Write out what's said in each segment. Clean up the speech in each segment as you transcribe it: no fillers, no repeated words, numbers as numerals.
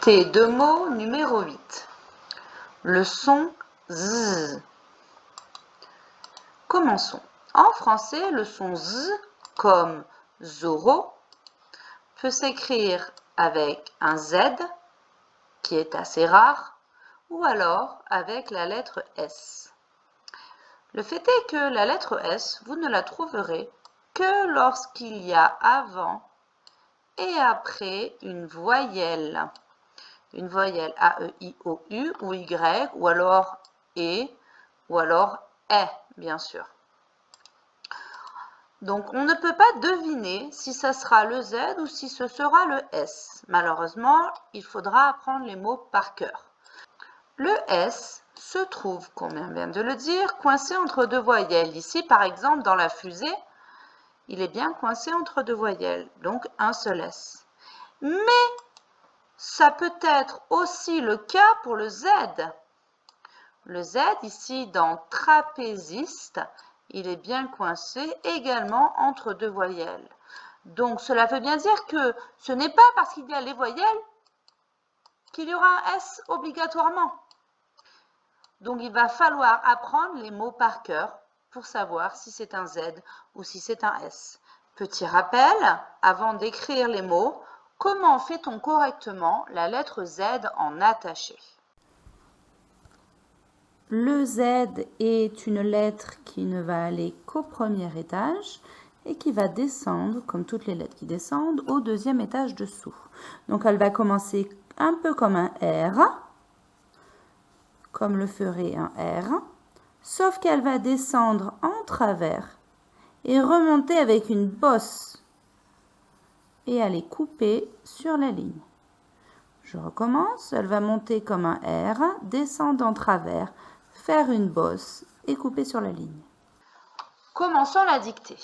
T de mots numéro 8. Le son Z. Commençons. En français, le son Z, comme Zorro, peut s'écrire avec un Z, qui est assez rare, ou alors avec la lettre S. Le fait est que la lettre S, vous ne la trouverez que lorsqu'il y a avant et après une voyelle A, E, I, O, U ou Y, ou alors E, ou alors E, bien sûr. Donc, on ne peut pas deviner si ça sera le Z ou si ce sera le S. Malheureusement, il faudra apprendre les mots par cœur. Le S se trouve, comme on vient de le dire, coincé entre deux voyelles. Ici, par exemple, dans la fusée, il est bien coincé entre deux voyelles, donc un seul S. Mais ça peut être aussi le cas pour le Z. Le Z, ici, dans trapéziste, il est bien coincé également entre deux voyelles. Donc, cela veut bien dire que ce n'est pas parce qu'il y a les voyelles qu'il y aura un S obligatoirement. Donc, il va falloir apprendre les mots par cœur pour savoir si c'est un Z ou si c'est un S. Petit rappel, avant d'écrire les mots, comment fait-on correctement la lettre Z en attaché? Le Z est une lettre qui ne va aller qu'au premier étage et qui va descendre, comme toutes les lettres qui descendent, au deuxième étage dessous. Donc elle va commencer un peu comme un R, comme le ferait un R, sauf qu'elle va descendre en travers et remonter avec une bosse et aller couper sur la ligne. Je recommence, elle va monter comme un R, descendre en travers, faire une bosse et couper sur la ligne. Commençons la dictée.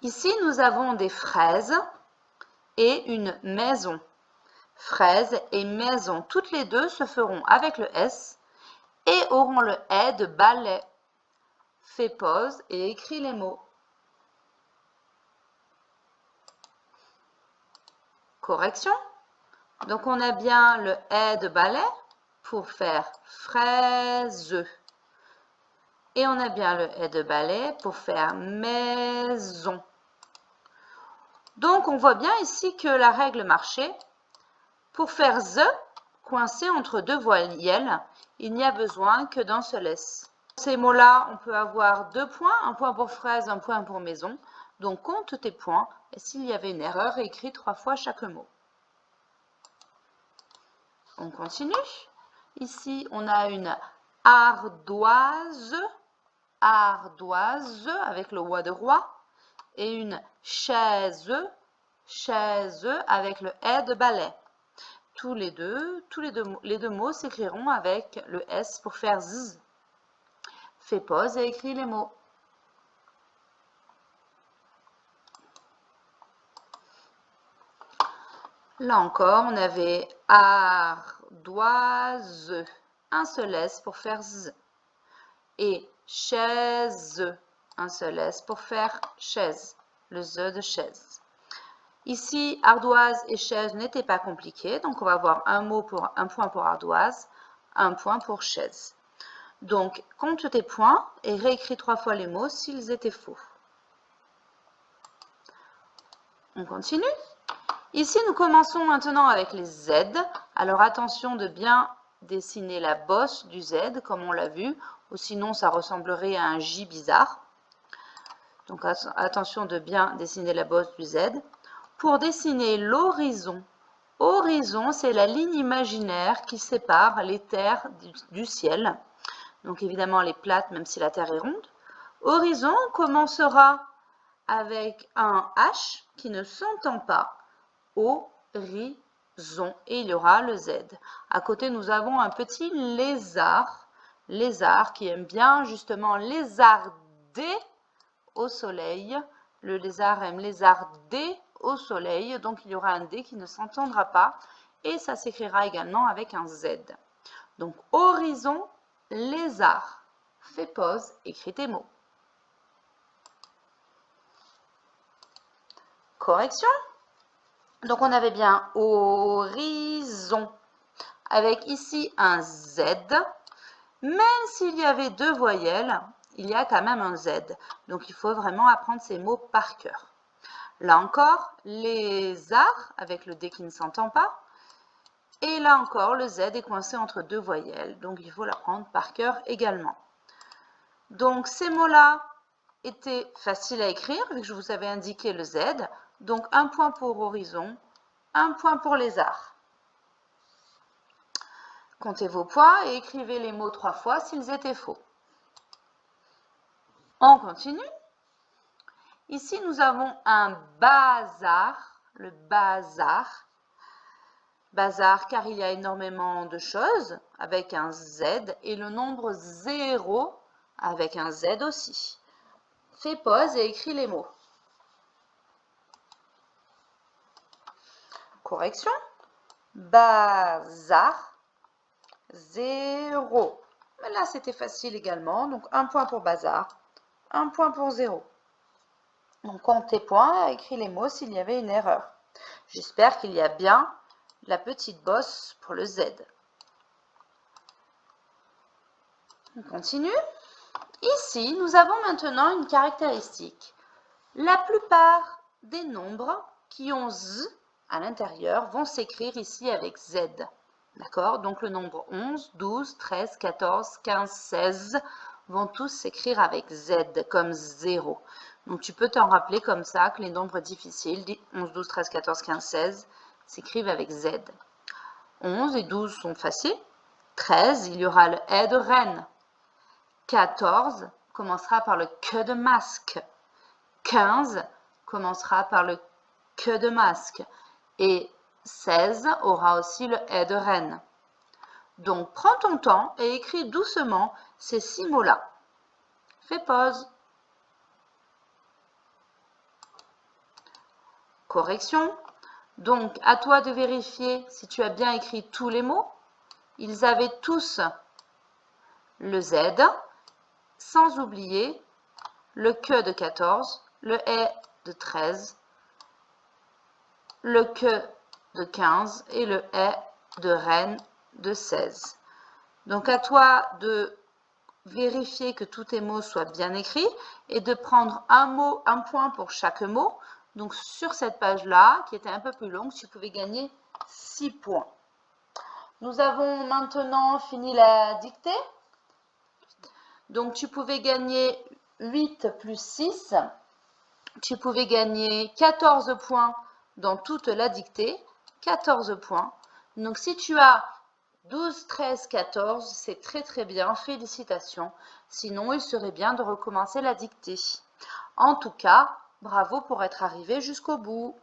Ici, nous avons des fraises et une maison. Fraises et maison, toutes les deux se feront avec le S et auront le E de balai. Fais pause et écris les mots. Correction. Donc, on a bien le E de balai pour faire fraise. Et on a bien le E de balai pour faire maison. Donc, on voit bien ici que la règle marchait. Pour faire Z, coincé entre deux voyelles, il n'y a besoin que d'un seul S. Dans ces mots-là, on peut avoir 2 points, un point pour fraise, un point pour maison. Donc, compte tes points et s'il y avait une erreur, écris 3 fois chaque mot. On continue. Ici, on a une ardoise, ardoise avec le roi de roi, et une chaise, chaise avec le E de balai. Les deux mots s'écriront avec le S pour faire Z. Fais pause et écris les mots. Là encore, on avait ardoise, un seul S pour faire Z. Et chaise, un seul S pour faire chaise, le Z de chaise. Ici, ardoise et chaise n'étaient pas compliqués, donc on va avoir un point pour ardoise, un point pour chaise. Donc, compte tes points et réécris 3 fois les mots s'ils étaient faux. On continue. Ici, nous commençons maintenant avec les Z. Alors, attention de bien dessiner la bosse du Z, comme on l'a vu, ou sinon ça ressemblerait à un J bizarre. Donc, attention de bien dessiner la bosse du Z. Pour dessiner l'horizon, horizon, c'est la ligne imaginaire qui sépare les terres du ciel. Donc évidemment, elle est plate même si la Terre est ronde. Horizon commencera avec un H qui ne s'entend pas. Horizon. Et il y aura le Z. À côté, nous avons un petit lézard. Lézard qui aime bien justement lézarder au soleil. Le lézard aime lézarder au soleil. Donc il y aura un D qui ne s'entendra pas. Et ça s'écrira également avec un Z. Donc horizon, lézard. Fais pause, écris tes mots. Correction. Donc, on avait bien horizon avec ici un Z. Même s'il y avait deux voyelles, il y a quand même un Z. Donc, il faut vraiment apprendre ces mots par cœur. Là encore, les arts avec le D qui ne s'entend pas. Et là encore, le Z est coincé entre deux voyelles. Donc, il faut l'apprendre par cœur également. Donc, ces mots-là étaient faciles à écrire, vu que je vous avais indiqué le Z. Donc, un point pour horizon, un point pour les arts. Comptez vos points et écrivez les mots 3 fois s'ils étaient faux. On continue. Ici, nous avons un bazar, le bazar. Bazar car il y a énormément de choses avec un Z et le nombre 0 avec un Z aussi. Fais pause et écris les mots. Correction. Bazar, 0. Mais là, c'était facile également. Donc, un point pour bazar, un point pour 0. Donc, compte tes points et écris les mots s'il y avait une erreur. J'espère qu'il y a bien la petite bosse pour le Z. On continue. Ici, nous avons maintenant une caractéristique. La plupart des nombres qui ont Z à l'intérieur vont s'écrire ici avec Z. D'accord? Donc le nombre 11, 12, 13, 14, 15, 16 vont tous s'écrire avec Z comme 0. Donc tu peux t'en rappeler comme ça que les nombres difficiles, 11, 12, 13, 14, 15, 16, s'écrivent avec Z. 11 et 12 sont faciles. 13, il y aura le E de reine. 14 commencera par le que de masque. 15 commencera par le que de masque. Et 16 aura aussi le E de reine. Donc, prends ton temps et écris doucement ces 6 mots-là. Fais pause. Correction. Donc, à toi de vérifier si tu as bien écrit tous les mots. Ils avaient tous le Z, sans oublier le que de 14, le E de 13, le que de 15 et le E de reine de 16. Donc, à toi de vérifier que tous tes mots soient bien écrits et de prendre un point pour chaque mot. Donc, sur cette page-là, qui était un peu plus longue, tu pouvais gagner 6 points. Nous avons maintenant fini la dictée. Donc, tu pouvais gagner 8 plus 6. Tu pouvais gagner 14 points dans toute la dictée. 14 points. Donc, si tu as 12, 13, 14, c'est très très bien, félicitations. Sinon, il serait bien de recommencer la dictée. En tout cas, bravo pour être arrivé jusqu'au bout.